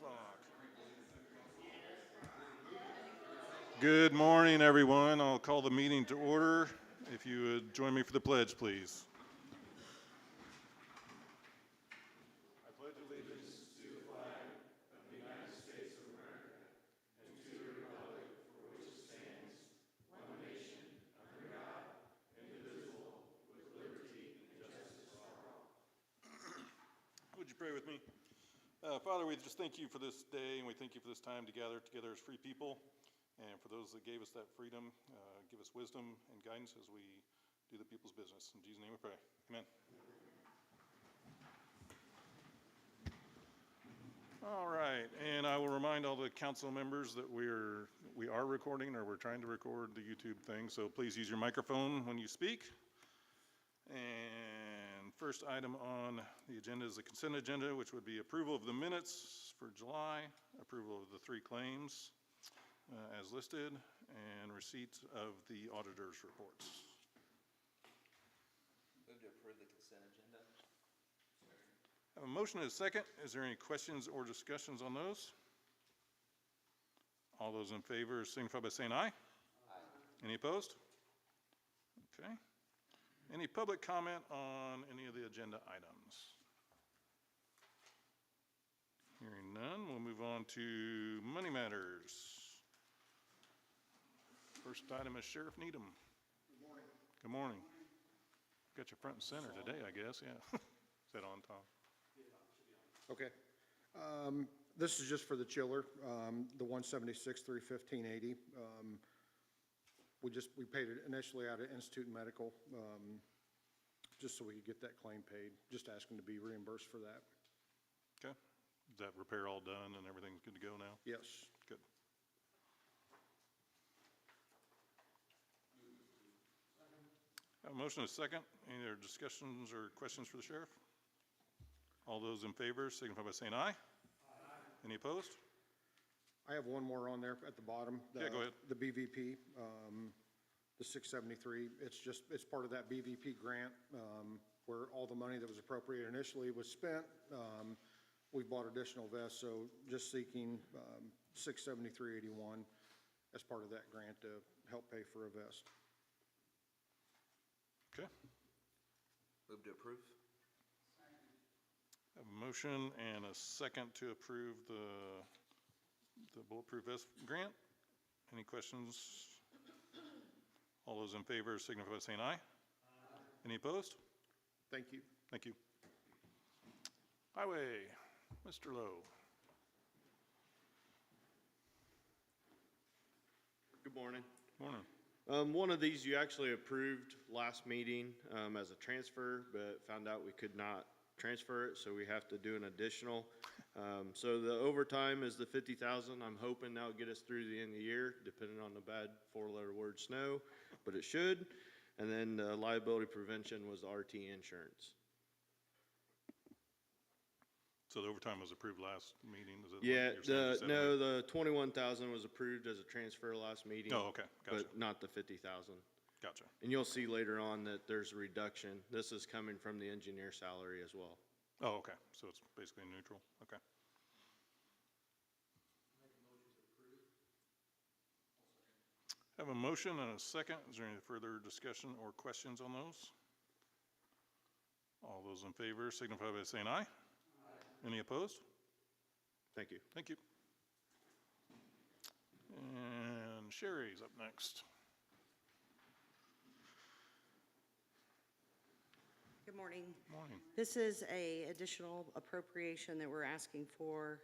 clock. Good morning, everyone. I'll call the meeting to order. If you would join me for the pledge, please. I pledge allegiance to the flag of the United States of America and to the republic for which it stands, one nation, under God, indivisible, with liberty and justice for all. Would you pray with me? Father, we just thank you for this day, and we thank you for this time to gather together as free people. And for those that gave us that freedom, give us wisdom and guidance as we do the people's business. In Jesus' name we pray. Amen. All right, and I will remind all the council members that we are recording, or we're trying to record the YouTube thing, so please use your microphone when you speak. And first item on the agenda is the consent agenda, which would be approval of the minutes for July, approval of the 3 claims as listed, and receipt of the auditor's reports. Move to approve the consent agenda. I have a motion and a second. Is there any questions or discussions on those? All those in favor signify by saying aye. Aye. Any opposed? Okay. Any public comment on any of the agenda items? Hearing none, we'll move on to money matters. First item is Sheriff Needham. Good morning. Good morning. Got you front and center today, I guess, yeah. Is that on top? Okay. This is just for the chiller, the 176/315/80. We paid it initially out of Institute Medical, just so we could get that claim paid. Just asking to be reimbursed for that. Okay. Is that repair all done and everything's good to go now? Yes. Good. I have a motion and a second. Any other discussions or questions for the sheriff? All those in favor signify by saying aye. Aye. Any opposed? I have one more on there at the bottom. Yeah, go ahead. The BVP, the 673. It's part of that BVP grant where all the money that was appropriated initially was spent. We bought additional vests, so just seeking 673.81 as part of that grant to help pay for a vest. Okay. Move to approve. I have a motion and a second to approve the bulletproof vest grant. Any questions? All those in favor signify by saying aye. Aye. Any opposed? Thank you. Thank you. Highway, Mr. Lowe. Good morning. Morning. One of these you actually approved last meeting as a transfer, but found out we could not transfer it, so we have to do an additional. So the overtime is the 50,000. I'm hoping that'll get us through the end of the year, depending on the bad 4-letter word snow, but it should. And then liability prevention was RT insurance. So the overtime was approved last meeting? Is it Yeah, like the 21,000 was approved as a transfer last meeting. Oh, okay, gotcha. But not the 50,000. Gotcha. And you'll see later on that there's a reduction. This is coming from the engineer salary as well. Oh, okay. So it's basically neutral. Okay. I have a motion and a second. Is there any further discussion or questions on those? All those in favor signify by saying aye. Aye. Any opposed? Thank you. Thank you. And Sherry's up next. Good morning. Morning. This is a additional appropriation that we're asking for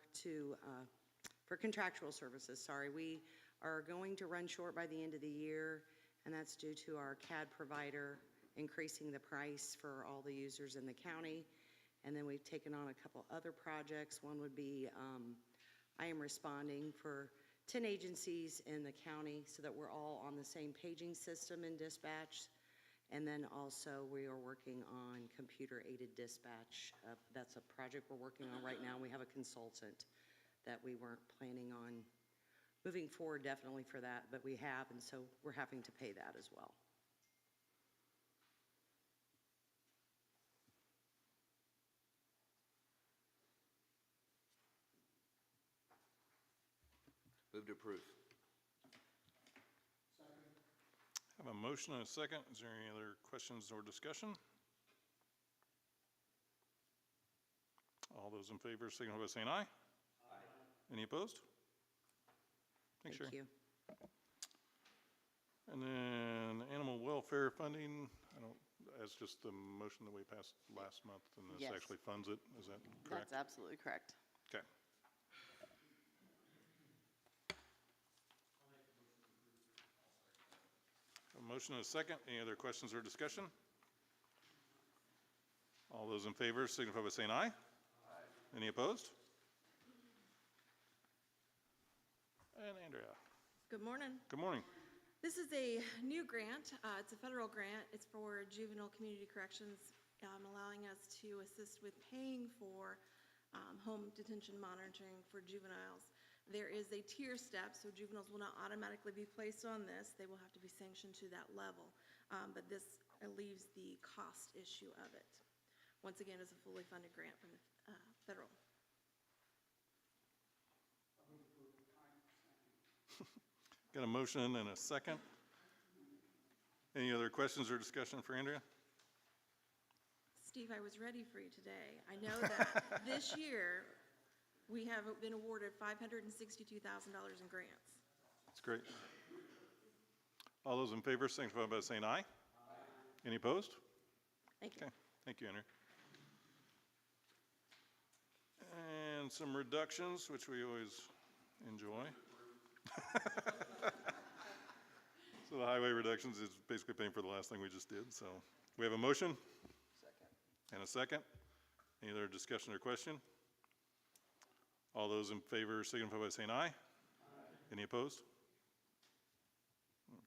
contractual services. Sorry, we are going to run short by the end of the year, and that's due to our CAD provider increasing the price for all the users in the county. And then we've taken on a couple other projects. One would be I am responding for 10 agencies in the county so that we're all on the same paging system in dispatch. And then also we are working on computer-aided dispatch. That's a project we're working on right now. We have a consultant that we weren't planning on moving forward definitely for that, but we have, and so we're having to pay that as well. Move to approve. Have a motion and a second. Is there any other questions or discussion? All those in favor signify by saying aye. Aye. Any opposed? Thanks, Sherry. Thank you. And then animal welfare funding, that's just the motion that we passed last month, and this Yes. actually funds it, is that correct? That's absolutely correct. Okay. A motion and a second. Any other questions or discussion? All those in favor signify by saying aye. Aye. Any opposed? And Andrea. Good morning. Good morning. This is a new grant. It's a federal grant. It's for juvenile community corrections, allowing us to assist with paying for home detention monitoring for juveniles. There is a tier step, so juveniles will not automatically be placed on this. They will have to be sanctioned to that level. But this alleviates the cost issue of it. Once again, it's a fully funded grant from the federal. Got a motion and a second. Any other questions or discussion for Andrea? Steve, I was ready for you today. I know that this year, we have been awarded $562,000 in grants. That's great. All those in favor signify by saying aye. Aye. Any opposed? Thank you. Okay, thank you, Andrea. And some reductions, which we always enjoy. So the highway reductions is basically paying for the last thing we just did, so. We have a motion? Second. And a second. Any other discussion or question? All those in favor signify by saying aye. Aye. Any opposed?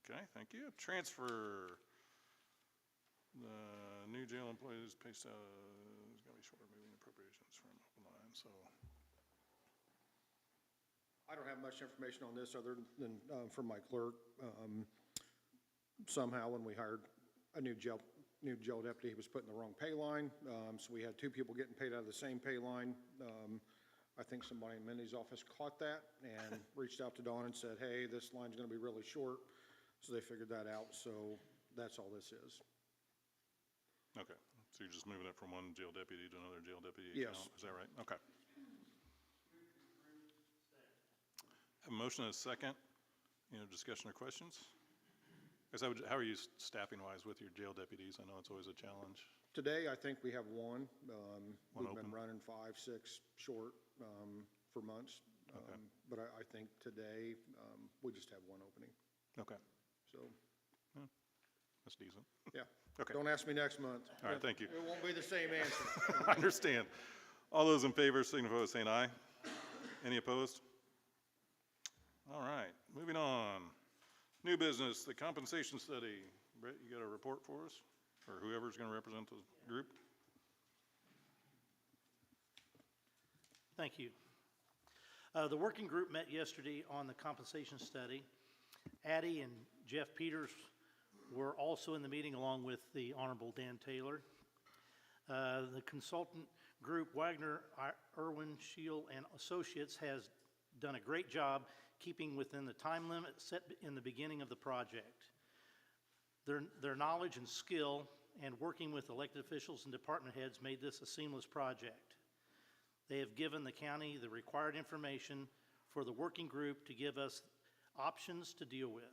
Okay, thank you. Transfer. The new jail employees pay is going to be short of moving appropriations from open line, so. I don't have much information on this other than from my clerk. Somehow when we hired a new jail deputy, he was put in the wrong pay line. So we had two people getting paid out of the same pay line. I think somebody in Mindy's office caught that and reached out to Dawn and said, hey, this line's going to be really short. So they figured that out. So that's all this is. Okay, so you're just moving it from one jail deputy to another jail deputy Yes. account? Is that right? Okay. Have a motion and a second. Any discussion or questions? How are you staffing wise with your jail deputies? I know it's always a challenge. Today, I think we have one. We've open? been running 5, 6 short for months. Okay. But I think today, we just have one opening. Okay, So, that's decent. yeah. Okay. Don't ask me next month. All right, thank you. It won't be the same answer. I understand. All those in favor signify by saying aye. Any opposed? All right, moving on. New business, the compensation study. Brett, you got a report for us? Or whoever's going to represent the group? Thank you. The working group met yesterday on the compensation study. Addie and Jeff Peters were also in the meeting along with the Honorable Dan Taylor. The consultant group, Wagner, Irwin, Shield, and Associates, has done a great job keeping within the time limit set in the beginning of the project. Their knowledge and skill and working with elected officials and department heads made this a seamless project. They have given the county the required information for the working group to give us options to deal with.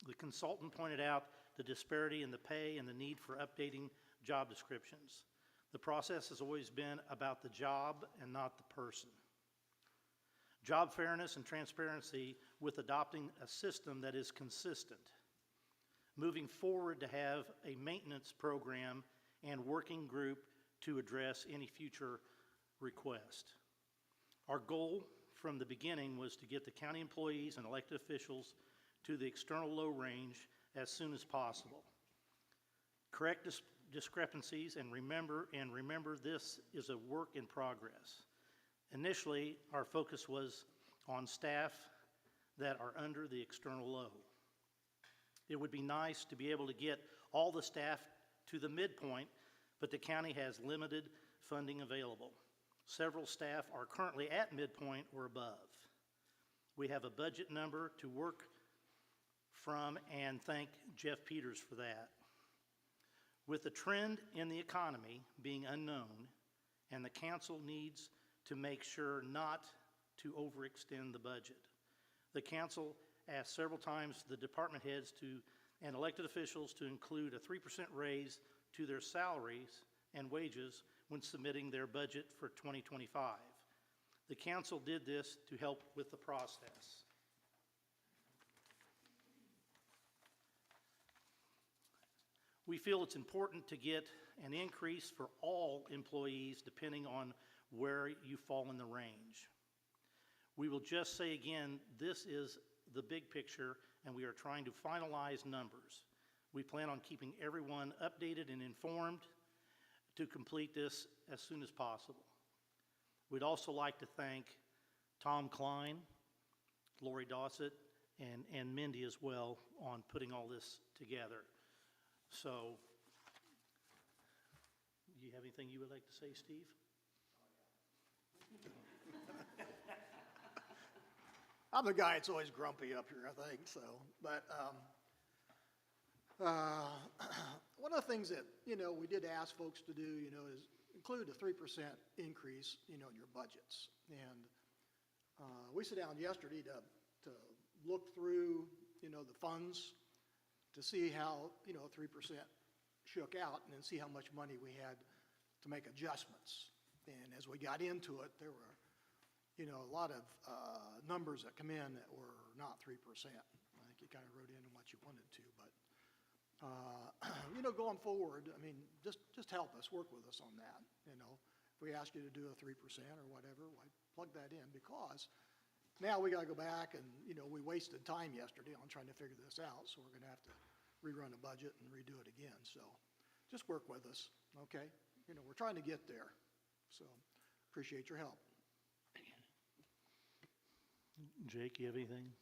The consultant pointed out the disparity in the pay and the need for updating job descriptions. The process has always been about the job and not the person. Job fairness and transparency with adopting a system that is consistent. Moving forward to have a maintenance program and working group to address any future request. Our goal from the beginning was to get the county employees and elected officials to the external low range as soon as possible. Correct discrepancies and remember this is a work in progress. Initially, our focus was on staff that are under the external low. It would be nice to be able to get all the staff to the midpoint, but the county has limited funding available. Several staff are currently at midpoint or above. We have a budget number to work from, and thank Jeff Peters for that. With the trend in the economy being unknown, and the council needs to make sure not to overextend the budget, the council asked several times the department heads and elected officials to include a 3% raise to their salaries and wages when submitting their budget for 2025. The council did this to help with the process. We feel it's important to get an increase for all employees depending on where you fall in the range. We will just say again, this is the big picture, and we are trying to finalize numbers. We plan on keeping everyone updated and informed to complete this as soon as possible. We'd also like to thank Tom Klein, Lori Dossett, and Mindy as well on putting all this together. So, do you have anything you would like to say, Steve? I'm the guy that's always grumpy up here, I think, so, but, one of the things that, we did ask folks to do, is include a 3% increase, in your budgets. And, we sat down yesterday to look through, the funds to see how, 3% shook out and then see how much money we had to make adjustments. And as we got into it, there were, a lot of numbers that come in that were not 3%. I think you kind of wrote in what you wanted to, but, going forward, I mean, just help us, work with us on that. If we ask you to do a 3% or whatever, why plug that in, because now we got to go back and, we wasted time yesterday on trying to figure this out, so we're going to have to rerun a budget and redo it again. So just work with us, okay? We're trying to get there, so appreciate your help. Jake, you have anything?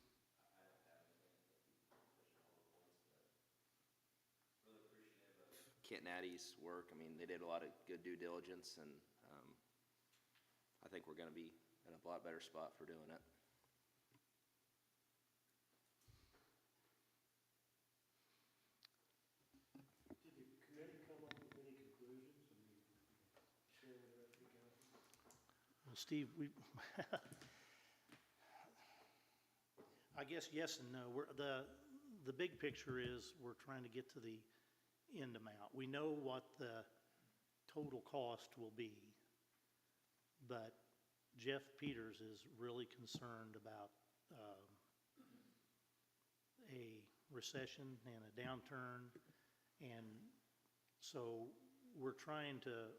Kent and Addie's work, I mean, they did a lot of good due diligence, and I think we're going to be in a lot better spot for doing it. Did the committee come up with any conclusions and share with the rest of the council? Well, Steve, I guess yes and no. The big picture is we're trying to get to the end amount. We know what the total cost will be, but Jeff Peters is really concerned about a recession and a downturn, and so we're trying to.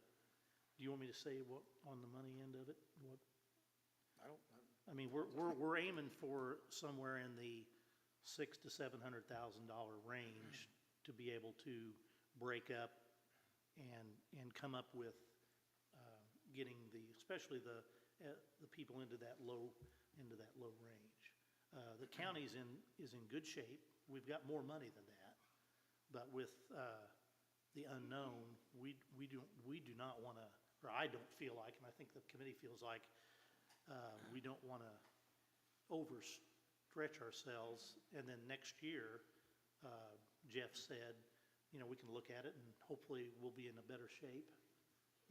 Do you want me to say what on the money end of it? What? I mean, we're aiming for somewhere in the $600,000 to $700,000 range to be able to break up and come up with getting especially the people into that low range. The county is in good shape. We've got more money than that, but with the unknown, we do not want to, or I don't feel like, and I think the committee feels like we don't want to overstretch ourselves, and then next year, Jeff said, we can look at it and hopefully we'll be in a better shape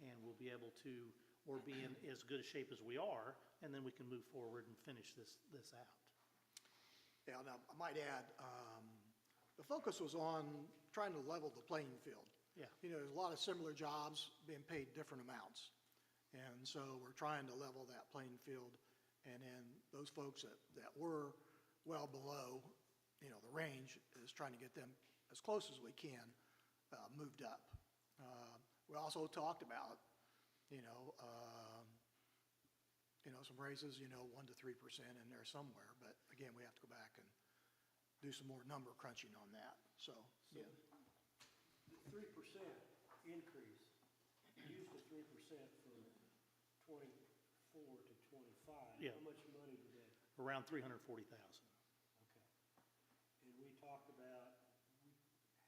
and we'll be able to, or be in as good a shape as we are, and then we can move forward and finish this out. Yeah, now, I might add, the focus was on trying to level the playing field. Yeah. There's a lot of similar jobs being paid different amounts. And so we're trying to level that playing field. And then those folks that were well below, the range, is trying to get them as close as we can moved up. We also talked about, some raises, 1% to 3% in there somewhere. But again, we have to go back and do some more number crunching on that. So yeah. The 3% increase, used the 3% from 24 to 25. Yeah. How much money did that? Around $340,000. Okay. And we talked about, we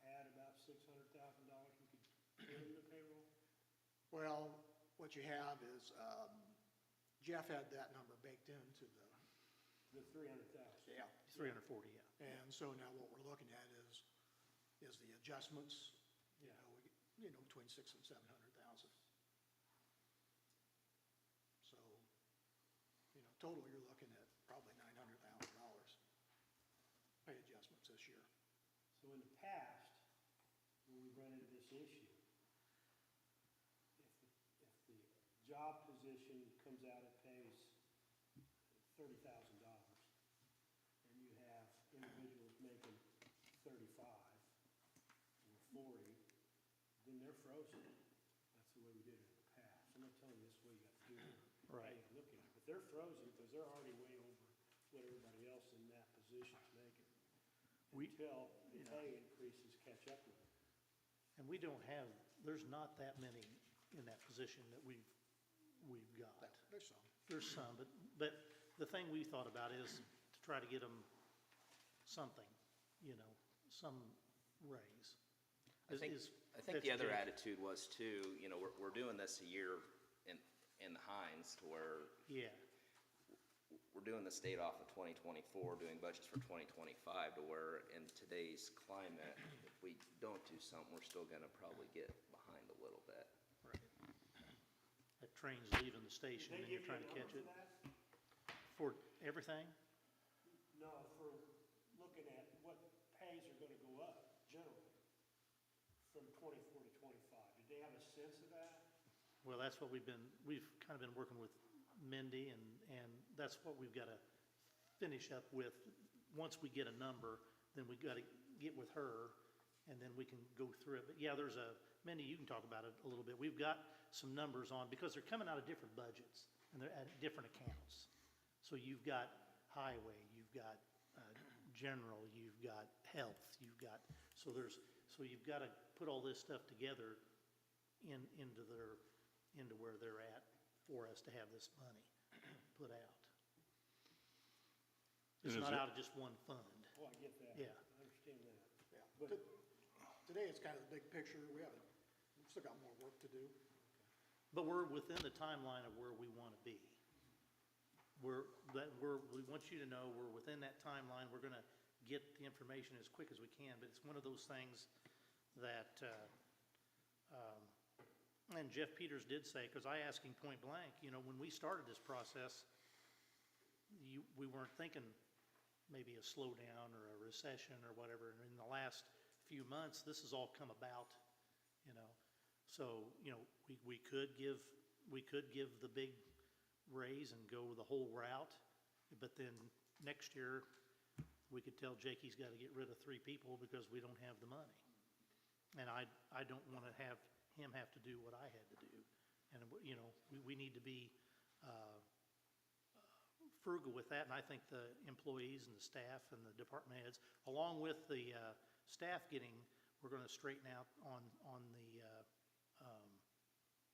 had about $600,000 we could put in the payroll? Well, what you have is, Jeff had that number baked into The 300,000. Yeah. 340, yeah. And so now what we're looking at is the adjustments, between 600,000 and 700,000. So, total, you're looking at probably $900,000 pay adjustments this year. So in the past, when we run into this issue, if the job position comes out, it pays $30,000, and you have individuals making 35 or 40, then they're frozen. That's the way we did it in the past. I'm not telling you this is the way you got to do it. Right. How you look at it, but they're frozen because they're already way over what everybody else in that position is making. Until the pay increases catch up with it. And we don't have, there's not that many in that position that we've got. There's some. There's some, but the thing we thought about is to try to get them something, some raise. I think the other attitude was too, we're doing this a year in the Hines to where Yeah, we're doing the state off of 2024, doing budgets for 2025, to where in today's climate, if we don't do something, we're still gonna probably get behind a little bit. right. That train's leaving the station Did and they you're give you a trying to catch number it. for that? For everything? No, for looking at what pays are gonna go up generally from 24 to 25. Did they have a sense of that? Well, that's what we've kind of been working with Mindy, and that's what we've got to finish up with. Once we get a number, then we've got to get with her, and then we can go through it. But yeah, Mindy, you can talk about it a little bit. We've got some numbers on, because they're coming out of different budgets, and they're at different accounts. So you've got highway, you've got general, you've got health, so you've got to put all this stuff together into where they're at for us to have this money put out. It's not out of just one fund. Oh, I get that. Yeah. I understand that. Yeah. But Today, it's kind of the big picture. We've still got more work to do. But we're within the timeline of where we want to be. We want you to know we're within that timeline. We're going to get the information as quick as we can, but it's one of those things that, and Jeff Peters did say, because I asked him point blank, when we started this process, we weren't thinking maybe a slowdown or a recession or whatever. And in the last few months, this has all come about, So, we could give the big raise and go the whole route, but then next year, we could tell Jake he's got to get rid of 3 people because we don't have the money. And I don't want to have him have to do what I had to do. And, we need to be frugal with that, and I think the employees and the staff and the department heads, along with the staff we're going to straighten out on the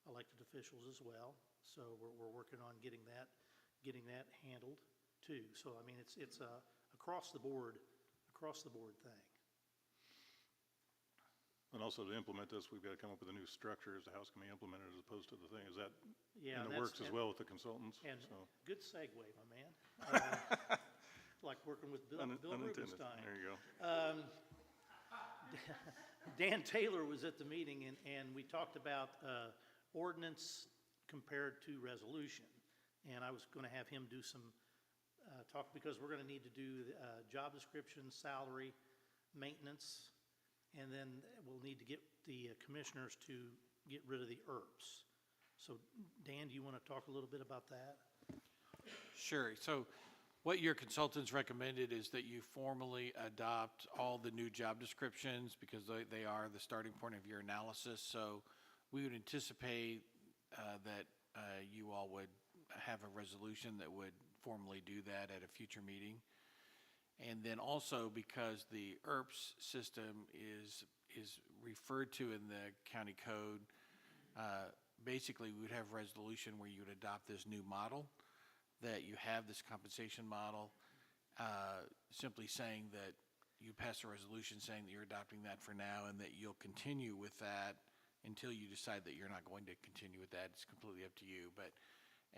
elected officials as well. So we're working on getting that handled too. So, I mean, it's a across the board thing. And also to implement this, we've got to come up with a new structure as to how it's going to be implemented as opposed to the thing. Is that Yeah, in and the works as well with the consultants? And So, good segue, my man. Like working with Bill unintended. Rubenstein. There you go. Dan Taylor was at the meeting, and we talked about ordinance compared to resolution. And I was going to have him do some talk, because we're going to need to do job description, salary, maintenance, and then we'll need to get the commissioners to get rid of the IRPs. So, Dan, do you want to talk a little bit about that? Sure. So what your consultants recommended is that you formally adopt all the new job descriptions, because they are the starting point of your analysis. So we would anticipate that you all would have a resolution that would formally do that at a future meeting. And then also, because the IRPS system is referred to in the county code, basically we would have a resolution where you would adopt this new model, that you have this compensation model, simply saying that you pass a resolution saying that you're adopting that for now, and that you'll continue with that until you decide that you're not going to continue with that. It's completely up to you,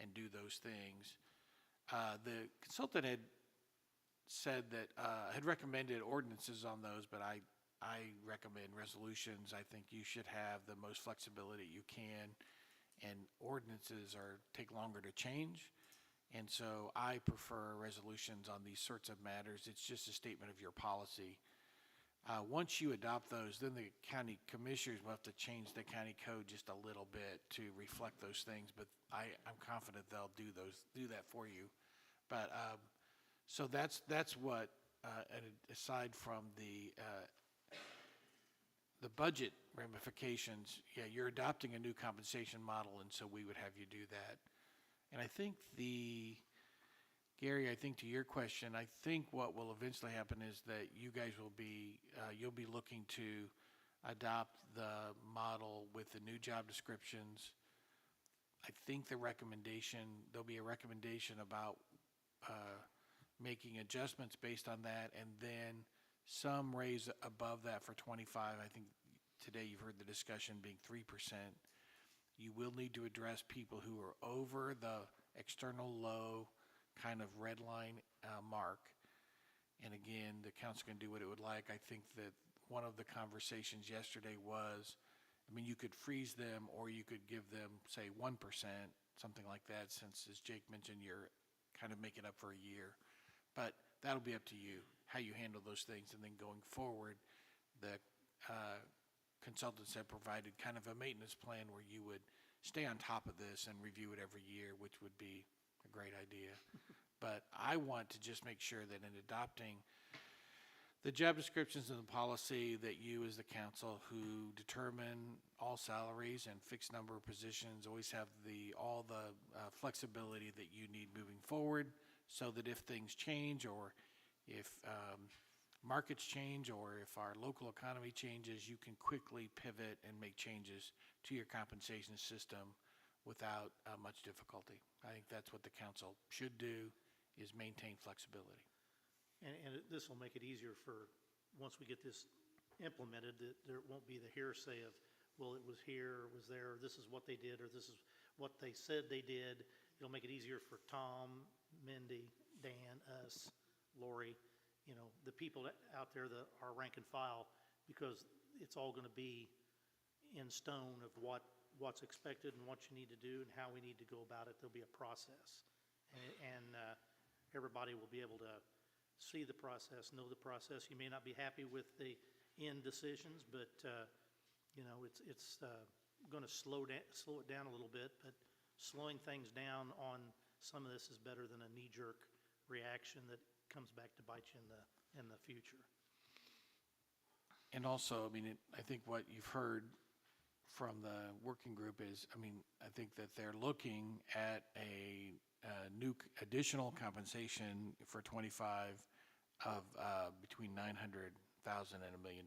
and do those things. The consultant had said that, had recommended ordinances on those, but I recommend resolutions. I think you should have the most flexibility you can, and ordinances take longer to change. And so I prefer resolutions on these sorts of matters. It's just a statement of your policy. Once you adopt those, then the county commissioners will have to change the county code just a little bit to reflect those things, but I'm confident they'll do that for you. But, so that's what, aside from the budget ramifications, yeah, you're adopting a new compensation model, and so we would have you do that. And I think Gary, I think to your question, I think what will eventually happen is that you guys will be, you'll be looking to adopt the model with the new job descriptions. I think there'll be a recommendation about making adjustments based on that, and then some raise above that for 25. I think today you've heard the discussion being 3%. You will need to address people who are over the external low kind of red line mark. And again, the council can do what it would like. I think that one of the conversations yesterday was, I mean, you could freeze them or you could give them, say, 1%, something like that, since, as Jake mentioned, you're kind of making up for a year. But that'll be up to you, how you handle those things. And then going forward, the consultants have provided kind of a maintenance plan where you would stay on top of this and review it every year, which would be a great idea. But I want to just make sure that in adopting the job descriptions and the policy, that you as the council who determine all salaries and fixed number of positions always have all the flexibility that you need moving forward, so that if things change, or if markets change, or if our local economy changes, you can quickly pivot and make changes to your compensation system without much difficulty. I think that's what the council should do, is maintain flexibility. And this will make it easier for, once we get this implemented, that there won't be the hearsay of, well, it was here, it was there, this is what they did, or this is what they said they did. It'll make it easier for Tom, Mindy, Dan, us, Lori, you know, the people out there that are rank and file, because it's all going to be in stone of what's expected and what you need to do and how we need to go about it. There'll be a process, and everybody will be able to see the process, know the process. You may not be happy with the end decisions, but you know, it's going to slow it down a little bit. But slowing things down on some of this is better than a knee-jerk reaction that comes back to bite you in the future. And also, I mean, I think what you've heard from the working group is, I mean, I think that they're looking at a new additional compensation for 25 of between $900,000 and $1 million.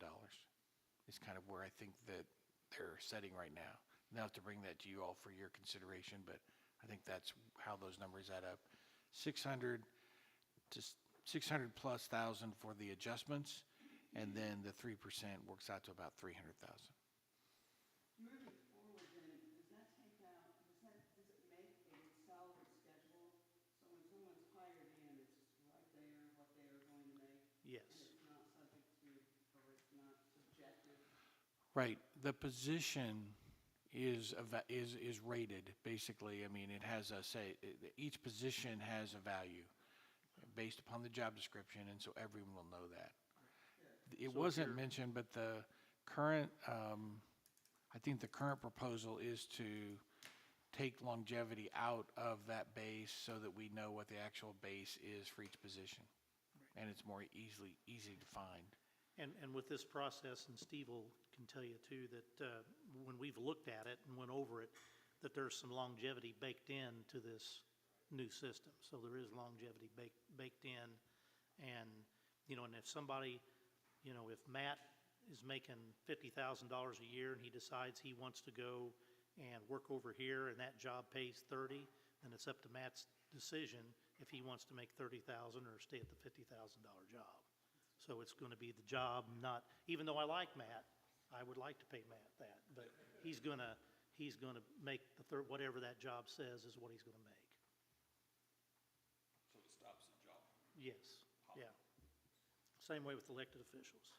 Is kind of where I think that they're setting right now. Now to bring that to you all for your consideration, but I think that's how those numbers add up. 600 plus thousand for the adjustments, and then the 3% works out to about 300,000. Moving forward, then, does it make a salary schedule? So when someone's hired in, it's right there what they are going to make? Yes. And it's not subject to, or it's not subjective? Right. The position is rated, basically. I mean, it has each position has a value based upon the job description, and so everyone will know that. It wasn't mentioned, but the current, I think the current proposal is to take longevity out of that base so that we know what the actual base is for each position. And it's more easy to find. And with this process, and Steve can tell you too, that when we've looked at it and went over it, that there's some longevity baked into this new system. So there is longevity baked in. And, you know, and if somebody, you know, if Matt is making $50,000 a year and he decides he wants to go and work over here and that job pays 30, then it's up to Matt's decision if he wants to make 30,000 or stay at the $50,000 job. So it's going to be the job, not, even though I like Matt, I would like to pay Matt that, but he's going to make whatever that job says is what he's going to make. So it stops the job. Yes, yeah. Same way with elected officials.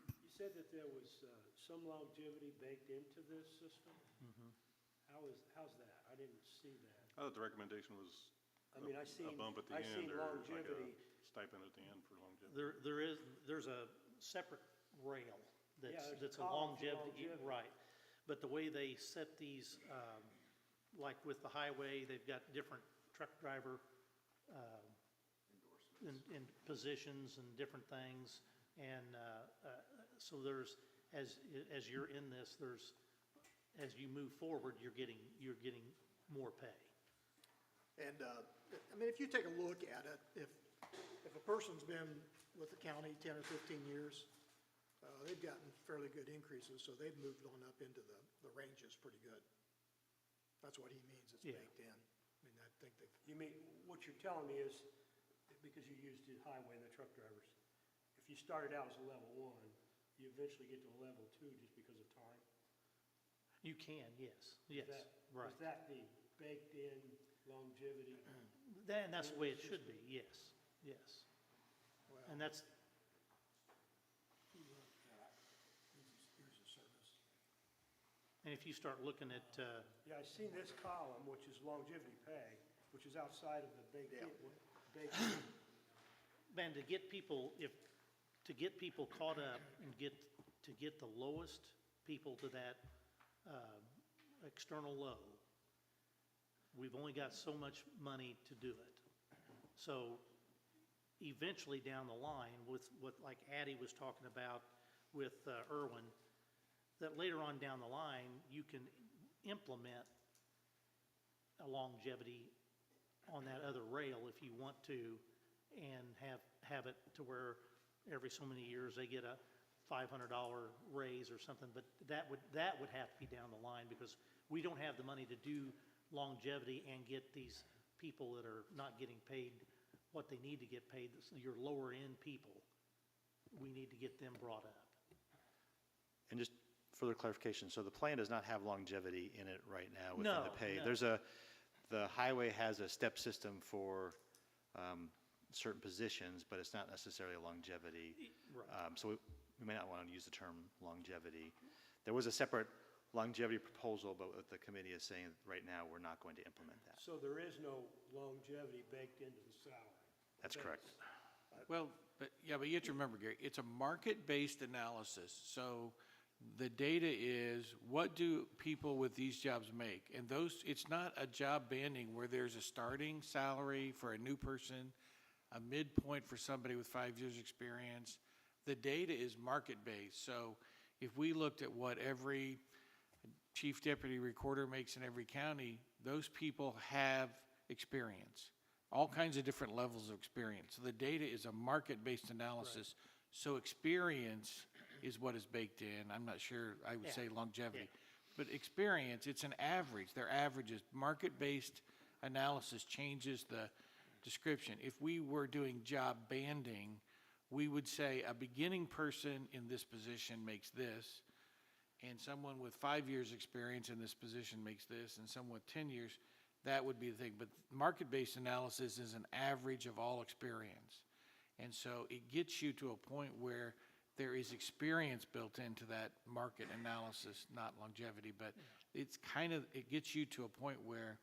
You said that there was some longevity baked into this system? How's that? I didn't see that. I thought the recommendation was I mean, I a seen, bump at the I end seen or like a longevity. stipend at the end for longevity. There's a separate rail Yeah, there's a that's a column for longevity, longevity. right. But the way they set these, like with the highway, they've got different truck driver in positions and different things. And so there's, as you're in this, as you move forward, you're getting more pay. And, I mean, if you take a look at it, if a person's been with the county 10 or 15 years, they've gotten fairly good increases, so they've moved on up into the ranges pretty good. That's what he means, it's Yeah. baked in. I mean, I think they've, You mean, what you're telling me is, because you used the highway and the truck drivers, if you started out as a level 1, you eventually get to a level 2 just because of time? You can, yes, yes, right. Is that the baked-in longevity? And that's the way it should be, yes, yes. well. And that's, Here's the service. and if you start looking at, Yeah, I seen this column, which is longevity pay, which is outside of the baked-in. man, to get people, to get people caught up and to get the lowest people to that external low, we've only got so much money to do it. So eventually down the line, with what like Addie was talking about with Irwin, that later on down the line, you can implement a longevity on that other rail if you want to, and have it to where every so many years they get a $500 raise or something, but that would have to be down the line, because we don't have the money to do longevity and get these people that are not getting paid what they need to get paid, your lower end people, we need to get them brought up. And just further clarification, so the plan does not have longevity in it right now within No, the pay? no. The highway has a step system for certain positions, but it's not necessarily a longevity. Right. So we may not want to use the term longevity. There was a separate longevity proposal, but what the committee is saying right now, we're not going to implement that. So there is no longevity baked into the salary? That's correct. Well, but you have to remember, Gary, it's a market-based analysis. So the data is, what do people with these jobs make? And it's not a job banding where there's a starting salary for a new person, a midpoint for somebody with 5 years experience. The data is market-based. So if we looked at what every chief deputy recorder makes in every county, those people have experience, all kinds of different levels of experience. So the data is a market-based analysis. So experience is what is baked in. I'm not sure I would say longevity. But experience, it's an average. They're averages. Market-based analysis changes the description. If we were doing job banding, we would say a beginning person in this position makes this, and someone with 5 years experience in this position makes this, and someone with 10 years, that would be the thing. But market-based analysis is an average of all experience. And so it gets you to a point where there is experience built into that market analysis, not longevity, but it's it gets you to a point where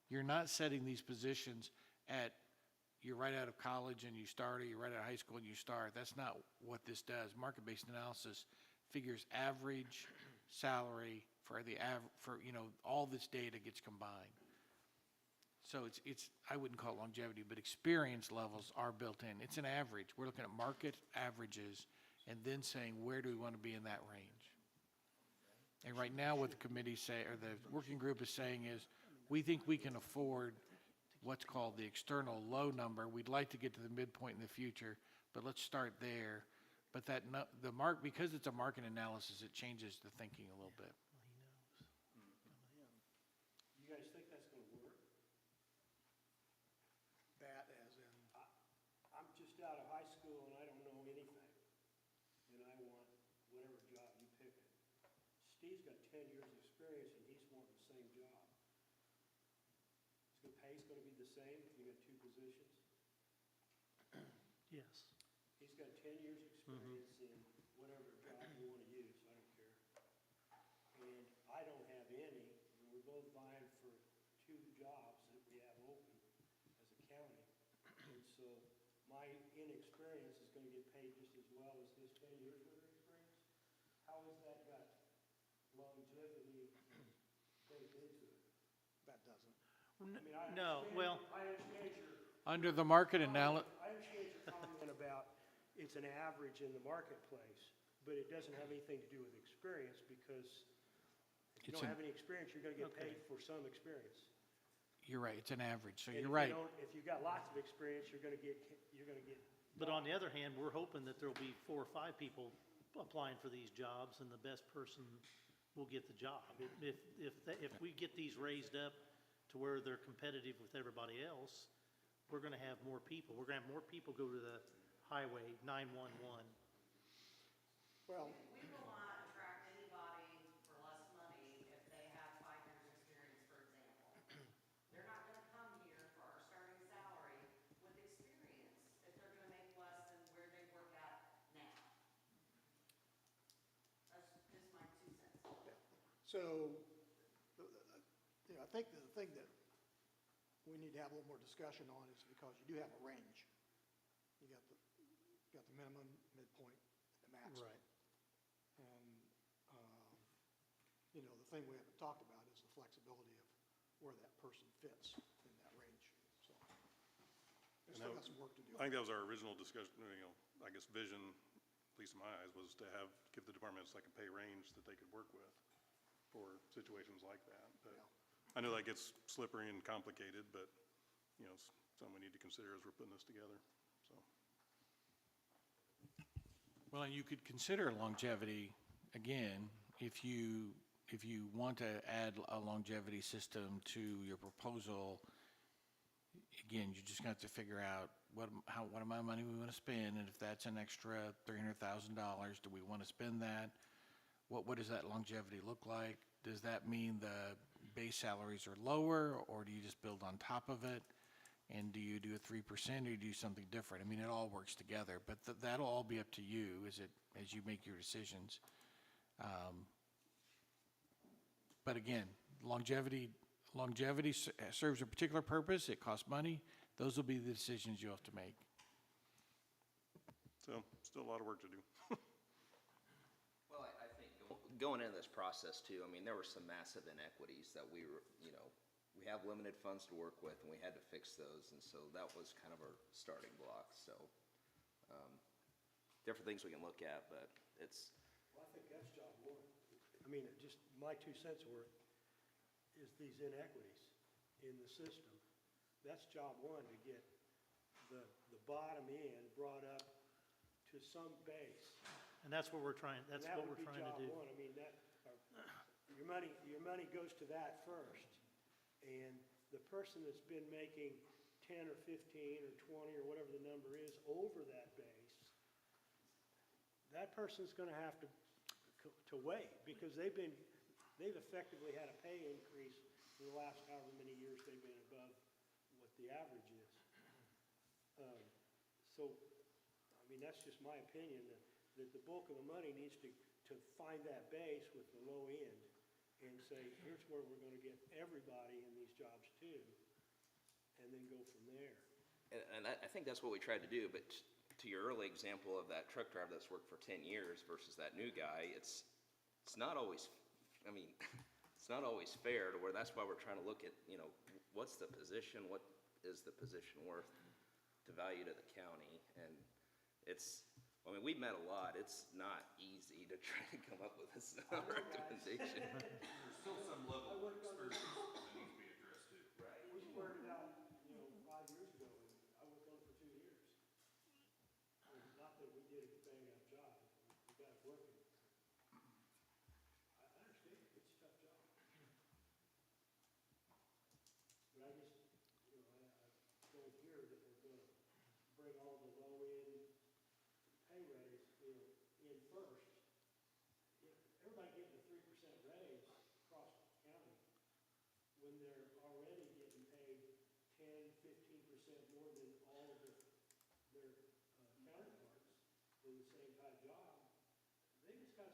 you're not setting these positions at, you're right out of college and you start, or you're right out of high school and you start. That's not what this does. Market-based analysis figures average salary for all this data gets combined. So it's I wouldn't call it longevity, but experience levels are built in. It's an average. We're looking at market averages and then saying, where do we want to be in that range? And right now what the committee or the working group is saying is, we think we can afford what's called the external low number. We'd like to get to the midpoint in the future, but let's start there. But because it's a market analysis, it changes the thinking a little bit. You guys think that's going to work? That as in, I'm just out of high school and I don't know anything, and I want whatever job you pick it. Steve's got 10 years experience and he's wanting the same job. It's going to pay Addy's gonna be the same, you got two positions? Yes. He's got 10 years' experience in whatever job you want to use, I don't care. And I don't have any, and we're both vying for two jobs that we have open as a county. And so my inexperience is going to get paid just as well as his 10 years' worth of experience. How has that got longevity baked into it? That doesn't. I mean, I No, understand- well, I understand your Under the market analysis, I understand your comment about it's an average in the marketplace, but it doesn't have anything to do with experience, because if you It's don't an- have any experience, you're gonna get Okay. paid for some experience. you're right, it's an average, so And you're if you right. don't- If you've got lots of experience, you're gonna get. but on the other hand, we're hoping that there'll be 4 or 5 people applying for these jobs, and the best person will get the job. If we get these raised up to where they're competitive with everybody else, we're gonna have more people. We're gonna have more people go to the highway 911. Well, We will not attract anybody for less money if they have 5 years' experience, for example. They're not gonna come here for our starting salary with experience if they're gonna make less than where they work at now. That's just my 2 cents. so, I think the thing that we need to have a little more discussion on is because you do have a range. You got the minimum, midpoint, and the maximum. Right. And, the thing we haven't talked about is the flexibility of where that person fits in that range, so. We still got some work to do. I think that was our original discussion, I guess vision, at least in my eyes, was to give the departments like a pay range that they could work with for situations like that. But Yeah. I know that gets slippery and complicated, but, it's something we need to consider as we're putting this together, so. Well, and you could consider longevity, again, if you want to add a longevity system to your proposal, again, you just got to figure out what amount of money we want to spend, and if that's an extra $300,000, do we want to spend that? What does that longevity look like? Does that mean the base salaries are lower, or do you just build on top of it? And do you do a 3%, or you do something different? I mean, it all works together, but that'll all be up to you as you make your decisions. But again, longevity serves a particular purpose. It costs money. Those will be the decisions you have to make. So, still a lot of work to do. Well, I think going into this process too, I mean, there were some massive inequities that we were, we have limited funds to work with, and we had to fix those, and so that was kind of our starting block, so. Different things we can look at, but it's, Well, I think that's job one. I mean, just my 2 cents worth is these inequities in the system. That's job one, to get the bottom end brought up to some base. And that's what we're trying, that's what we're trying to do. That would be job one. I mean, your money goes to that first. And the person that's been making 10 or 15 or 20 or whatever the number is over that base, that person's gonna have to wait, because they've effectively had a pay increase for the last however many years they've been above what the average is. So, I mean, that's just my opinion, that the bulk of the money needs to find that base with the low end and say, here's where we're gonna get everybody in these jobs too, and then go from there. and I think that's what we tried to do, but to your early example of that truck driver that's worked for 10 years versus that new guy, it's not always, I mean, it's not always fair to where, that's why we're trying to look at, what's the position, what is the position worth to value to the county, and I mean, we've met a lot, it's not easy to try to come up with this recommendation. There's still some level of experience that needs to be addressed too. Right. We squared it out, 5 years ago, and I worked on it for 2 years. Not that we did a bang-up job, we got it working. I understand, it's a tough job. But I just, I don't hear that we're gonna bring all the low-end pay raise, in first. Everybody getting a 3% raise across the county when they're already getting paid more than all of their counterparts in the same type job, they just got,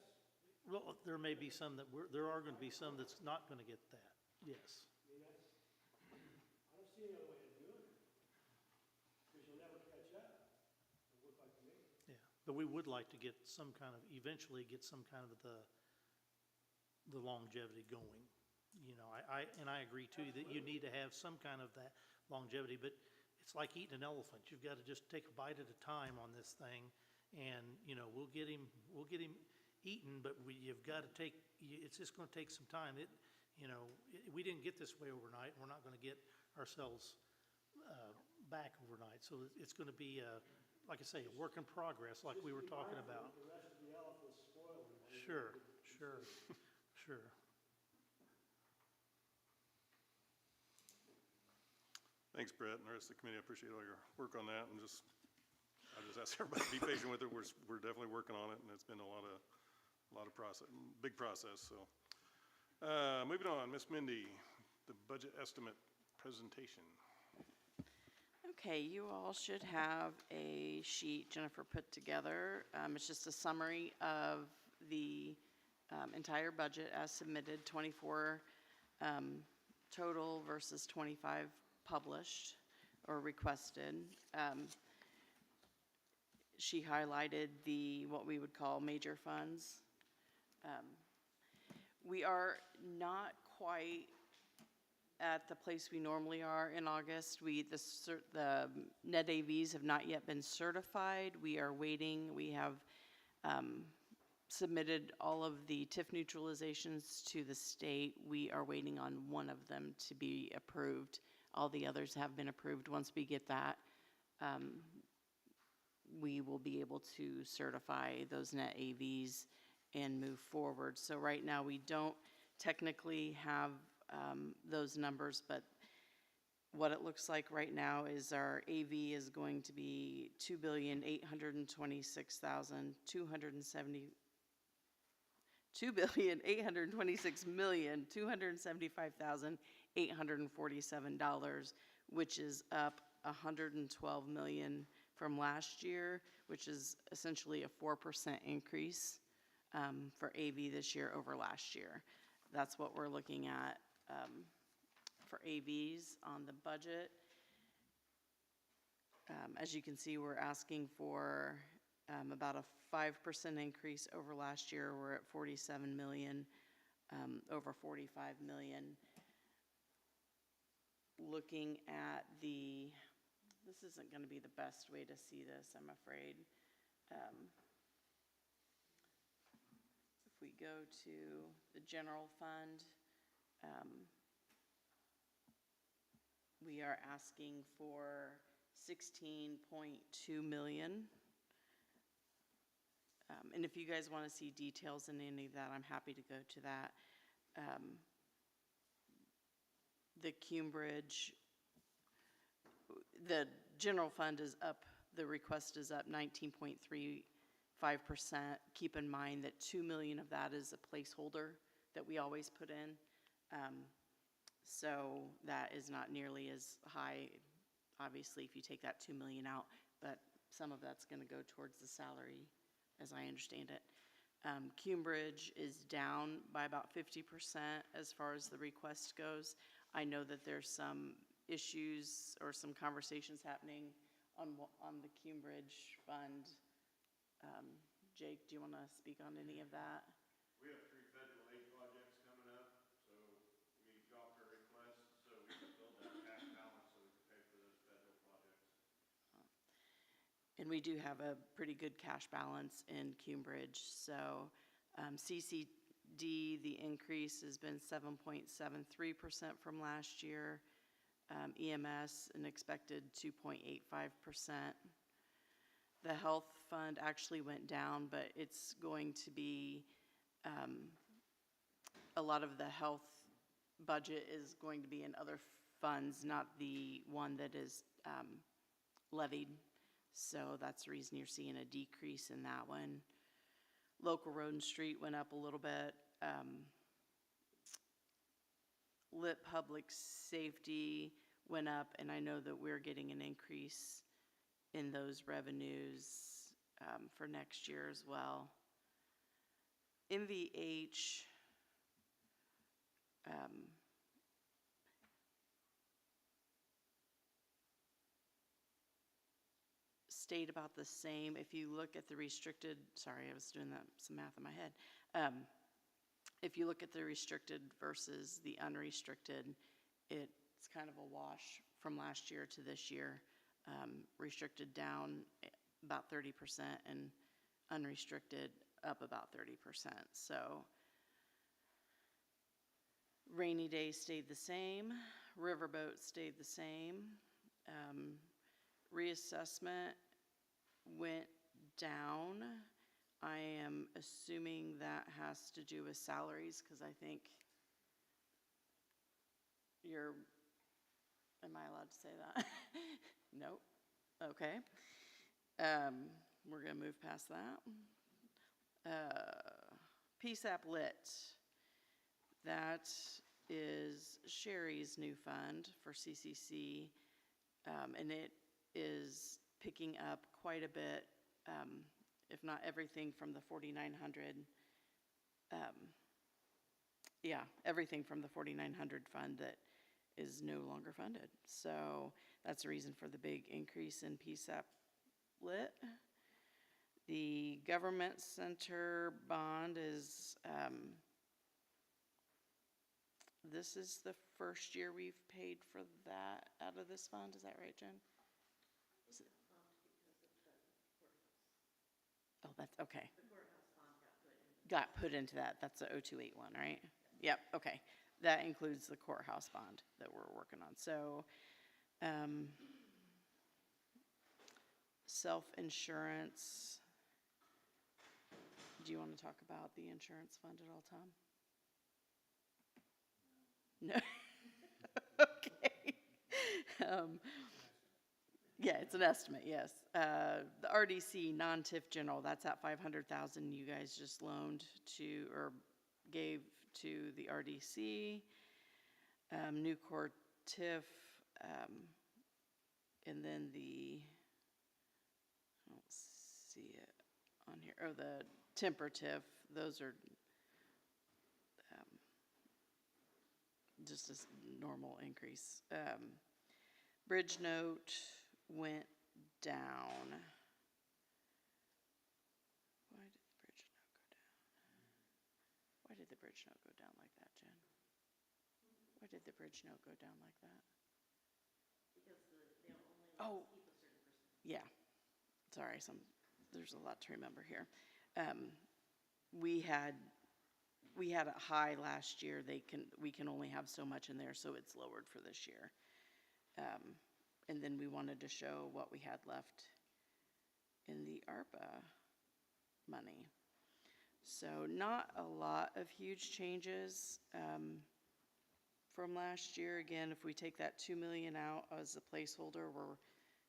Well, there may be some that there are going to be some that's not going to get that, yes. I mean, that's, I don't see any other way of doing it. Because you'll never catch up, it looked like to me. Yeah, but we would like to get some kind of, eventually get some kind of the longevity going. You know, I agree too, that you need to have some kind of that longevity, but it's like eating an elephant. You've got to just take a bite at a time on this thing, and, you know, we'll get him eaten, but you've got to take, it's just going to take some time. We didn't get this way overnight, and we're not going to get ourselves back overnight. So it's going to be, like I say, a work in progress, like we were talking about. The rest of the elephant's spoiling. Sure. Thanks, Brett, and the rest of the committee. I appreciate all your work on that, and I just ask everybody to be patient with it. We're definitely working on it, and it's been a lot of process, big process, so. Moving on, Ms. Mindy, the budget estimate presentation. Okay, you all should have a sheet Jennifer put together. It's just a summary of the entire budget as submitted, 24 total versus 25 published or requested. She highlighted what we would call major funds. We are not quite at the place we normally are in August. The net AVs have not yet been certified. We are waiting. We have submitted all of the TIF neutralizations to the state. We are waiting on one of them to be approved. All the others have been approved. Once we get that, we will be able to certify those net AVs and move forward. So right now we don't technically have those numbers, but what it looks like right now is our AV is going to be $2,826,847,847, which is up $112 million from last year, which is essentially a 4% increase for AV this year over last year. That's what we're looking at for AVs on the budget. As you can see, we're asking for about a 5% increase over last year. We're at 47 million, over 45 million. Looking at this isn't going to be the best way to see this, I'm afraid. If we go to the general fund, we are asking for 16.2 million. And if you guys want to see details in any of that, I'm happy to go to that. The Cambridge, the general fund is up, the request is up 19.35%. Keep in mind that 2 million of that is a placeholder that we always put in. So that is not nearly as high, obviously, if you take that 2 million out, but some of that's going to go towards the salary, as I understand it. Cambridge is down by about 50% as far as the request goes. I know that there's some issues or some conversations happening on the Cambridge fund. Jake, do you want to speak on any of that? We have 3 federal aid projects coming up, so we dropped our request so we can build that cash balance so we can pay for those federal projects. And we do have a pretty good cash balance in Cambridge. So CCD, the increase has been 7.73% from last year. EMS, an expected 2.85%. The health fund actually went down, but it's going to be, a lot of the health budget is going to be in other funds, not the one that is levied. So that's the reason you're seeing a decrease in that one. Local road and street went up a little bit. Lit public safety went up, and I know that we're getting an increase in those revenues for next year as well. MVH, stayed about the same. If you look at the restricted, sorry, I was doing some math in my head. If you look at the restricted versus the unrestricted, it's kind of a wash from last year to this year. Restricted down about 30% and unrestricted up about 30%. So rainy day stayed the same, riverboat stayed the same. Reassessment went down. I am assuming that has to do with salaries, because I think am I allowed to say that? Nope. Okay. We're gonna move past that. PSAP Lit. That is Sherry's new fund for CCC, and it is picking up quite a bit, if not everything from the 4,900. Yeah, everything from the 4,900 fund that is no longer funded. So that's the reason for the big increase in PSAP Lit. The government center bond is, this is the first year we've paid for that out of this fund. Is that right, Jen? Oh, that's okay. The courthouse bond got put into that. That's the 0281, right? Yep, okay. That includes the courthouse bond that we're working on. So, self-insurance. Do you want to talk about the insurance fund at all, Tom? No? Okay. Yeah, it's an estimate, yes. The RDC, non-TIF general, that's at 500,000 you guys just loaned to, or gave to the RDC. New core TIF, and then I don't see it on here, oh, the temper TIF, those are just a normal increase. Bridge note went down. Why did the bridge note go down like that, Jen? Why did the bridge note go down like that? Because they'll only keep a certain percentage. Yeah. Sorry, there's a lot to remember here. We had a high last year. We can only have so much in there, so it's lowered for this year. And then we wanted to show what we had left in the ARPA money. So not a lot of huge changes from last year. Again, if we take that 2 million out as a placeholder, we're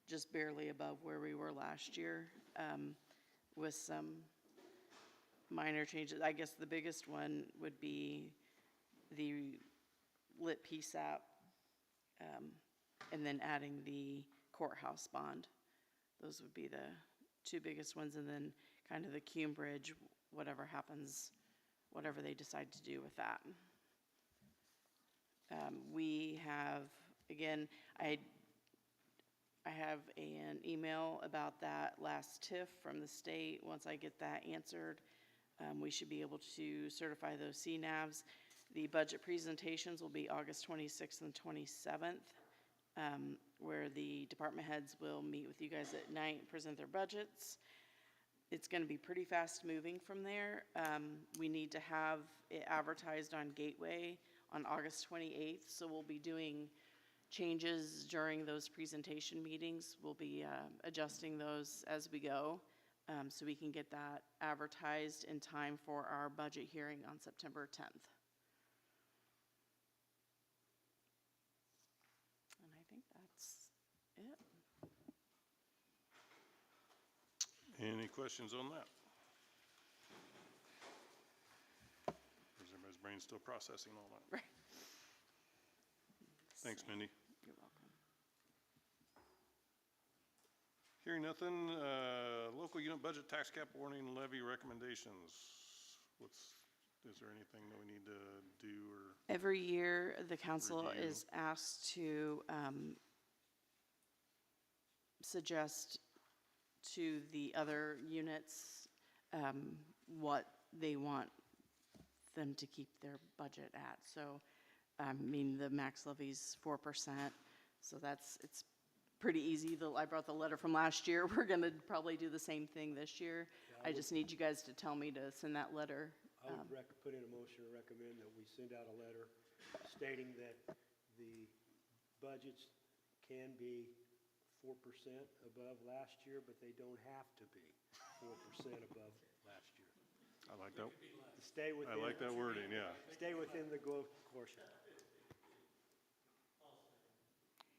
just barely above where we were last year, with some minor changes. I guess the biggest one would be the lit PSAP, and then adding the courthouse bond. Those would be the two biggest ones, and then kind of the Cume Bridge, whatever happens, whatever they decide to do with that. We have, again, I have an email about that last TIF from the state. Once I get that answered, we should be able to certify those CNAVs. The budget presentations will be August 26th and 27th, where the department heads will meet with you guys at night and present their budgets. It's going to be pretty fast moving from there. We need to have it advertised on Gateway on August 28th, so we'll be doing changes during those presentation meetings. We'll be adjusting those as we go, so we can get that advertised in time for our budget hearing on September 10th. And I think that's it. Any questions on that? Or is everybody's brain still processing all that? Right. Thanks, Mindy. You're welcome. Hearing nothing, local unit budget tax cap warning levy recommendations. Is there anything that we need to do or? Every year, the council Review. is asked to suggest to the other units what they want them to keep their budget at. So, I mean, the max levy's 4%, so it's pretty easy. I brought the letter from last year. We're gonna probably do the same thing this year. I just need you guys to tell me to send that letter. I would put in a motion to recommend that we send out a letter stating that the budgets can be 4% above last year, but they don't have to be 4% above last year. I like that. Stay within. I like that wording, yeah. Stay within the growth quotient.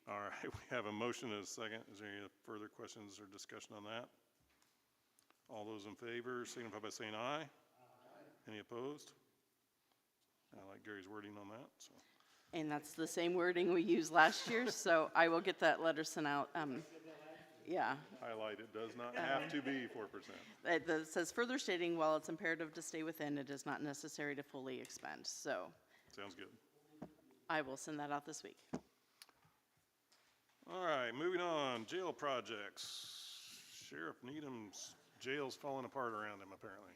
All right, we have a motion and a second. Is there any further questions or discussion on that? All those in favor signify by saying aye. Any opposed? I like Gary's wording on that, so. And that's the same wording we used last year, so I will get that letter sent out. Yeah. Highlight, it does not have to be 4%. It says further stating, while it's imperative to stay within, it is not necessary to fully expend. So Sounds good. I will send that out this week. All right, moving on, jail projects. Sheriff Needham's jail's falling apart around him, apparently.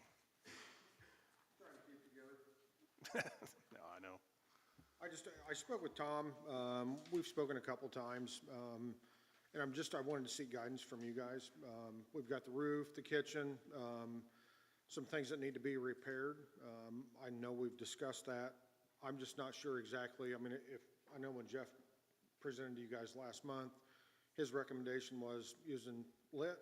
Trying to keep together. No, I know. I spoke with Tom. We've spoken a couple times. And I wanted to seek guidance from you guys. We've got the roof, the kitchen, some things that need to be repaired. I know we've discussed that. I'm just not sure exactly. I mean, I know when Jeff presented to you guys last month, his recommendation was using lit.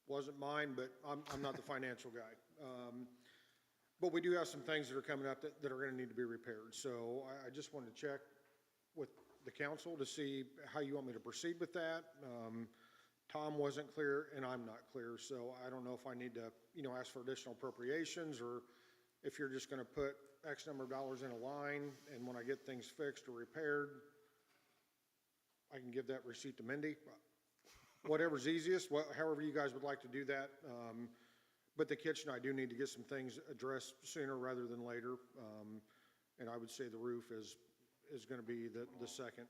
Wasn't mine, but I'm not the financial guy. But we do have some things that are coming up that are gonna need to be repaired. So I just wanted to check with the council to see how you want me to proceed with that. Tom wasn't clear and I'm not clear, so I don't know if I need to, ask for additional appropriations or if you're just gonna put X number of dollars in a line and when I get things fixed or repaired, I can give that receipt to Mindy. Whatever's easiest, however you guys would like to do that. But the kitchen, I do need to get some things addressed sooner rather than later. And I would say the roof is gonna be the second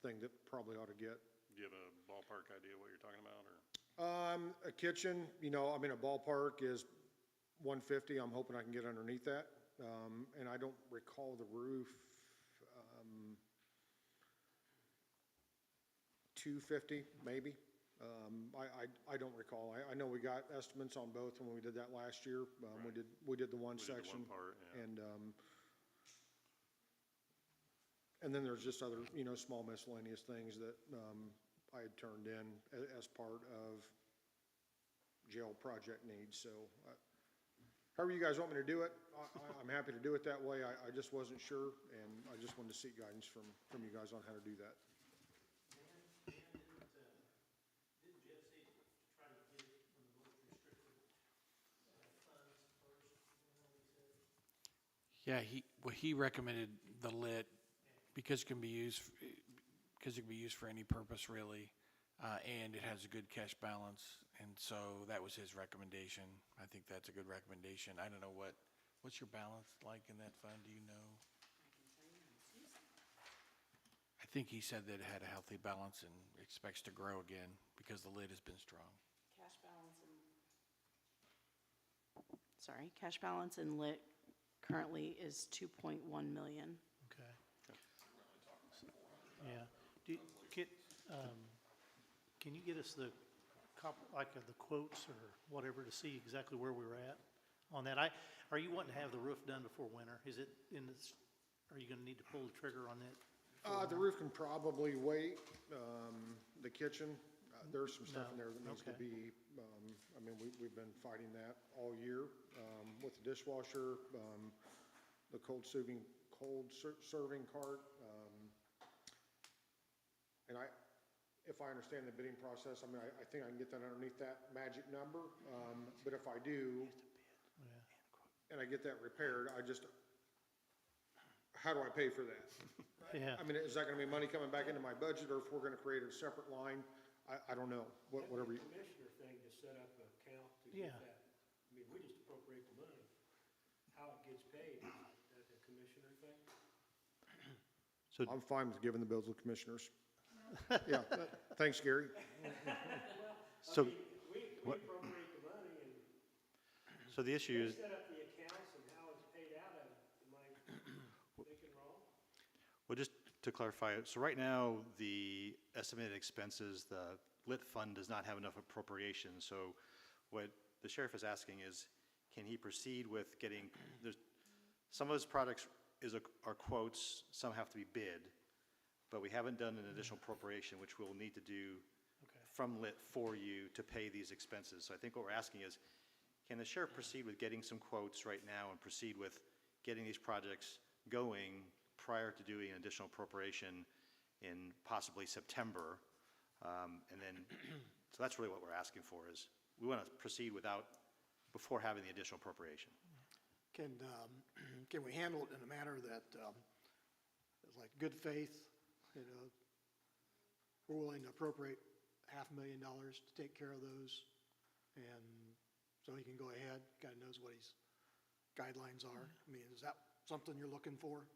thing that probably ought to get. Do you have a ballpark idea what you're talking about, or? A kitchen, a ballpark is 150. I'm hoping I can get underneath that. And I don't recall the roof, 250 maybe. I don't recall. I know we got estimates on both when we did that last year. Right. We did the one We did the section. one part, yeah. And then there's just other, small miscellaneous things that I had turned in as part of jail project needs. So however you guys want me to do it, I'm happy to do it that way. I just wasn't sure, and I just wanted to seek guidance from you guys on how to do that. Didn't Jeff say to try to get it from the most restricted funds first? Yeah, he recommended the lit because it can be used for any purpose really, and it has a good cash balance, and so that was his recommendation. I think that's a good recommendation. I don't know what's your balance like in that fund? Do you know? I think he said that it had a healthy balance and expects to grow again because the lit has been strong. Cash balance in lit currently is 2.1 million. Okay. Yeah. Can you get us the quotes or whatever to see exactly where we're at on that? Are you wanting to have the roof done before winter? Are you gonna need to pull the trigger on that? The roof can probably wait. The kitchen, there's some stuff in there that needs to Okay. be, we've been fighting that all year, with the dishwasher, the cold serving cart. And if I understand the bidding process, I think I can get that underneath that magic number. But if I do, and I get that repaired, how do I pay for that? Yeah. Is that gonna be money coming back into my budget, or if we're gonna create a separate line? I don't know, whatever you, Commissioner thing to set up an account to Yeah. get that. I mean, we just appropriate the money. How it gets paid, is that a commissioner thing? So, I'm fine with giving the bills to the commissioners. Yeah, thanks, Gary. so, We appropriate the money and so the issue they is, set up the accounts and how it's paid out of. Am I thinking wrong? well, just to clarify, so right now, the estimated expenses, the lit fund does not have enough appropriation. So what the sheriff is asking is, can he proceed with getting, some of his products are quotes, some have to be bid, but we haven't done an additional appropriation, which we'll need to do from lit for you to pay these expenses. So I think what we're asking is, can the sheriff proceed with getting some quotes right now and proceed with getting these projects going prior to doing an additional appropriation in possibly September? And then, so that's really what we're asking for, is we want to proceed before having the additional appropriation. Can we handle it in a manner that is like good faith, we're willing to appropriate $500,000 to take care of those, and so he can go ahead, kind of knows what his guidelines are? I mean, is that something you're looking for?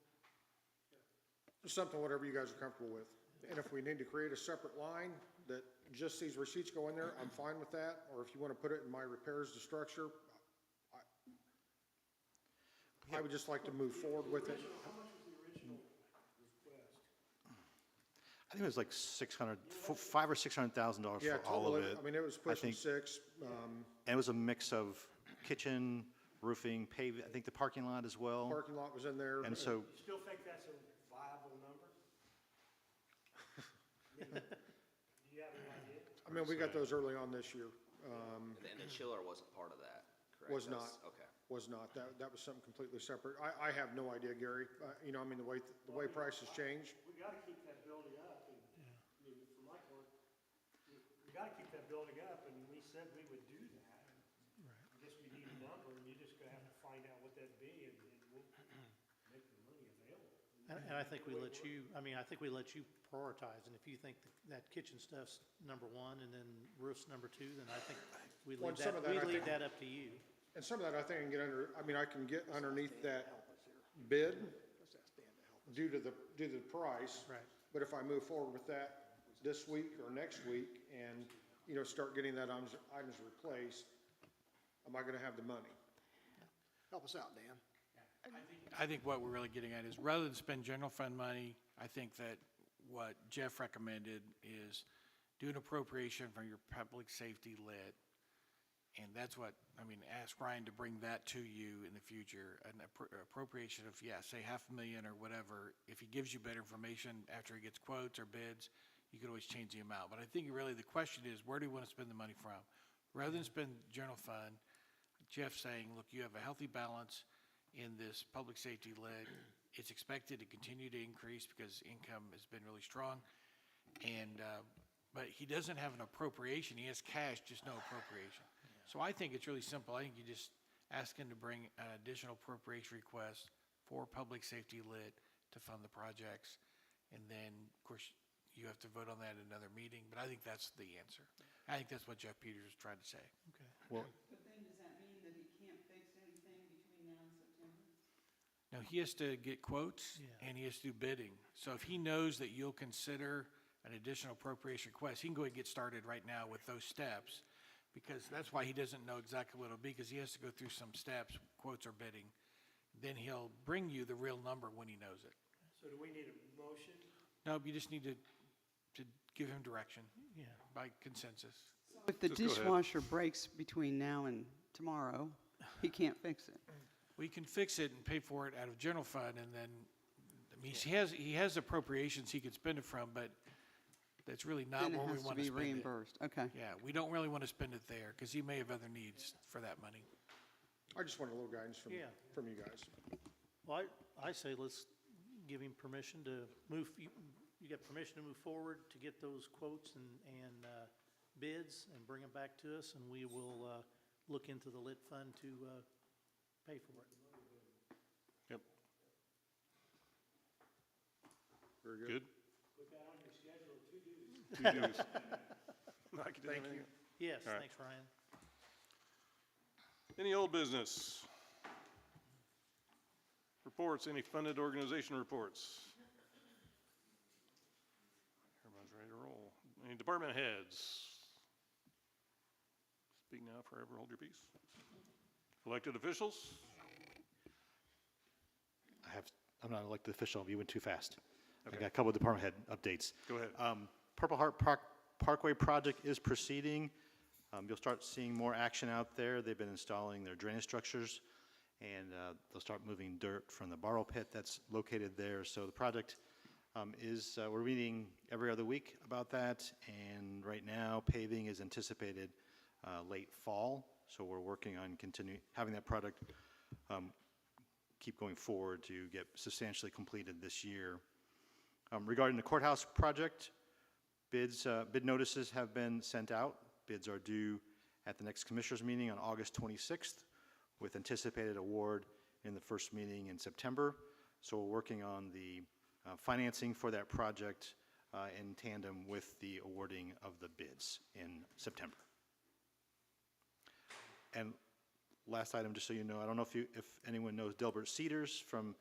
Just something, whatever you guys are comfortable with. And if we need to create a separate line that just these receipts go in there, I'm fine with that. Or if you want to put it in my repairs to structure, I would just like to move forward with it. How much was the original request? I think it was like $500,000 or $600,000 Yeah, for all of it. I mean, it was I pushing think- 6. And it was a mix of kitchen, roofing, paving, I think the parking lot as well. Parking lot was in there. And so, You still think that's a viable number? I mean, do you have any idea? I mean, we got those early on this year. And the chiller wasn't part of that, correct? Was That's- not. Okay. Was not. That was something completely separate. I have no idea, Gary. I mean, the way prices change. We gotta keep that building up, and, I mean, for my part, we gotta keep that building up, and we said we would do that. I guess we need a number, and you just gonna have to find out what that'd be, and we'll make the money available. And I think we let you, I think we let you prioritize, and if you think that kitchen stuff's number one, and then roof's number two, then I think we Well, leave some of that, I leave think- that up to you. And some of that I think I can get under, I can get underneath that bid due to the price. Right. But if I move forward with that this week or next week and, start getting that items replaced, am I gonna have the money? Help us out, Dan. I think what we're really getting at is, rather than spend general fund money, I think that what Jeff recommended is do an appropriation from your public safety lit. And that's what, ask Ryan to bring that to you in the future, an appropriation of, say $500,000 or whatever. If he gives you better information after he gets quotes or bids, you could always change the amount. But I think really the question is, where do you want to spend the money from? Rather than spend general fund, Jeff's saying, look, you have a healthy balance in this public safety lit. It's expected to continue to increase because income has been really strong. And, but he doesn't have an appropriation. He has cash, just no appropriation. So I think it's really simple. I think you just ask him to bring an additional appropriation request for public safety lit to fund the projects. And then, of course, you have to vote on that in another meeting, but I think that's the answer. I think that's what Jeff Peters is trying to say. Okay. well, But then does that mean that he can't fix anything between now and September? Now, he has to get quotes and he has to do bidding. So if he knows that you'll consider an additional appropriation request, he can go ahead and get started right now with those steps. Because that's why he doesn't know exactly what it'll be, because he has to go through some steps, quotes or bidding. Then he'll bring you the real number when he knows it. So do we need a motion? No, you just need to give him direction. Yeah. By consensus. If the Just go ahead. dishwasher breaks between now and tomorrow, he can't fix it. We can fix it and pay for it out of general fund, and then, he has appropriations he could spend it from, but that's really not Then it where we has to want to be spend it. reimbursed. Okay. Yeah, we don't really want to spend it there, because he may have other needs for that money. I just want a little guidance from you guys. Well, I say let's give him permission to move, you got permission to move forward to get those quotes and bids and bring them back to us, and we will look into the lit fund to pay for it. Yep. Very Good? Put that on your schedule of to-dos. To-dos. Mike, you did anything? Yes, All right. thanks, Ryan. Any old business? Reports, any funded organization reports? Everybody's ready to roll. Any department heads? Speak now, forever hold your peace. Elected officials? I'm not an elected official, you went too fast. I got a couple of department head updates. Go ahead. Purple Heart Parkway project is proceeding. You'll start seeing more action out there. They've been installing their drainage structures, and they'll start moving dirt from the borrow pit that's located there. So the project we're meeting every other week about that, and right now paving is anticipated late fall. So we're working on having that product keep going forward to get substantially completed this year. Regarding the courthouse project, bid notices have been sent out. Bids are due at the next commissioners meeting on August 26th, with anticipated award in the first meeting in September. So we're working on the financing for that project in tandem with the awarding of the bids in September. And last item, just so you know, I don't know if anyone knows Delbert Cedars, former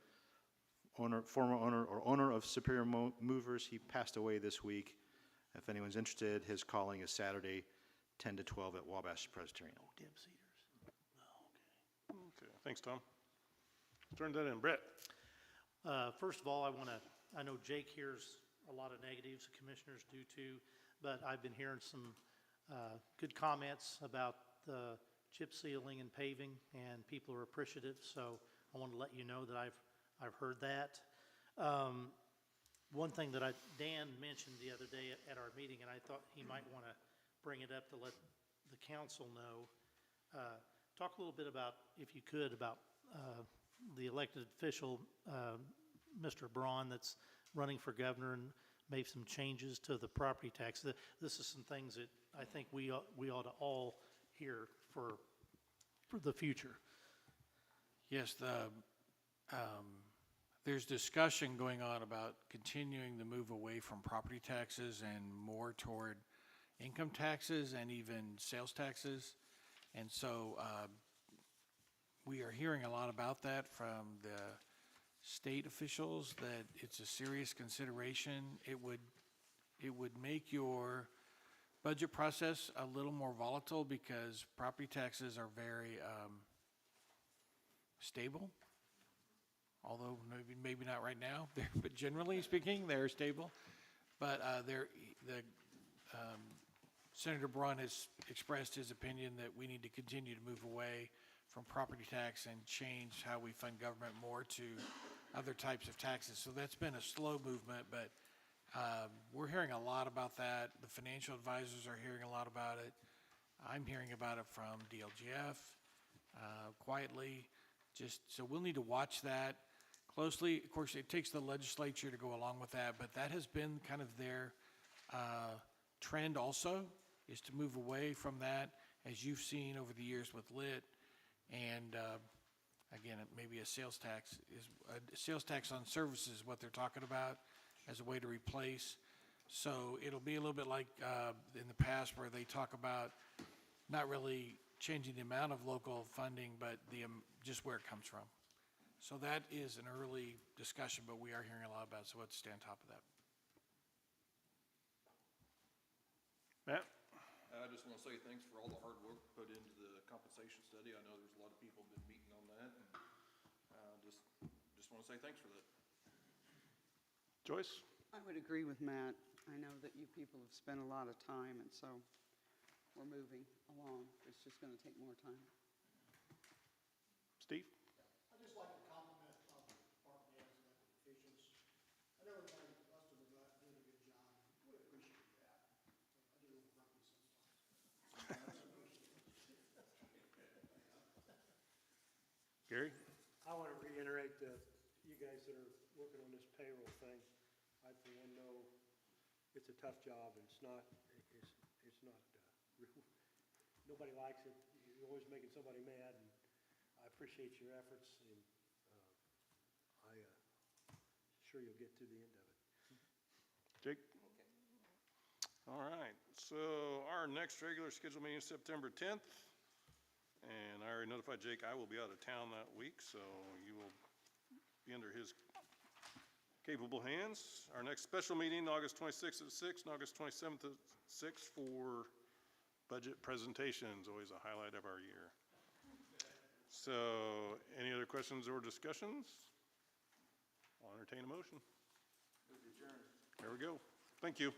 owner of Superior Movers. He passed away this week. If anyone's interested, his calling is Saturday, 10 to 12 at Wabash Presbyterian. Deb Cedars. Okay, thanks, Tom. Turn that in. Brett? First of all, I know Jake hears a lot of negatives, the commissioners do too, but I've been hearing some good comments about the chip sealing and paving, and people are appreciative, so I want to let you know that I've heard that. One thing that Dan mentioned the other day at our meeting, and I thought he might want to bring it up to let the council know. Talk a little bit about, if you could, about the elected official, Mr. Braun, that's running for governor and made some changes to the property tax. This is some things that I think we ought to all hear for the future. Yes, there's discussion going on about continuing the move away from property taxes and more toward income taxes and even sales taxes. And so we are hearing a lot about that from the state officials, that it's a serious consideration. It would make your budget process a little more volatile because property taxes are very stable, although maybe not right now, but generally speaking, they're stable. But Senator Braun has expressed his opinion that we need to continue to move away from property tax and change how we fund government more to other types of taxes. So that's been a slow movement, but we're hearing a lot about that. The financial advisors are hearing a lot about it. I'm hearing about it from DLGF quietly. So we'll need to watch that closely. Of course, it takes the legislature to go along with that, but that has been kind of their trend also, is to move away from that, as you've seen over the years with lit. And again, maybe a sales tax on services is what they're talking about as a way to replace. So it'll be a little bit like in the past, where they talk about not really changing the amount of local funding, but just where it comes from. So that is an early discussion, but we are hearing a lot about it, so let's stay on top of that. Matt? I just want to say thanks for all the hard work put into the compensation study. I know there's a lot of people been meeting on that, and just want to say thanks for that. Joyce? I would agree with Matt. I know that you people have spent a lot of time, and so we're moving along. It's just going to take more time. Steve? I'd just like to compliment the department heads and elected officials. I know everybody busted their butt, doing a good job. We appreciate that. I do a little grumpy sometimes. Gary? I want to reiterate that you guys that are working on this payroll thing, I for one know it's a tough job, and it's not, nobody likes it. You're always making somebody mad, and I appreciate your efforts, and I'm sure you'll get to the end of it. Jake? All right, so our next regular scheduled meeting is September 10th. And I already notified Jake I will be out of town that week, so you will be under his capable hands. Our next special meeting, August 26th at 6, and August 27th at 6 for budget presentations, always a highlight of our year. So, any other questions or discussions? I'll entertain a motion. There we go. Thank you.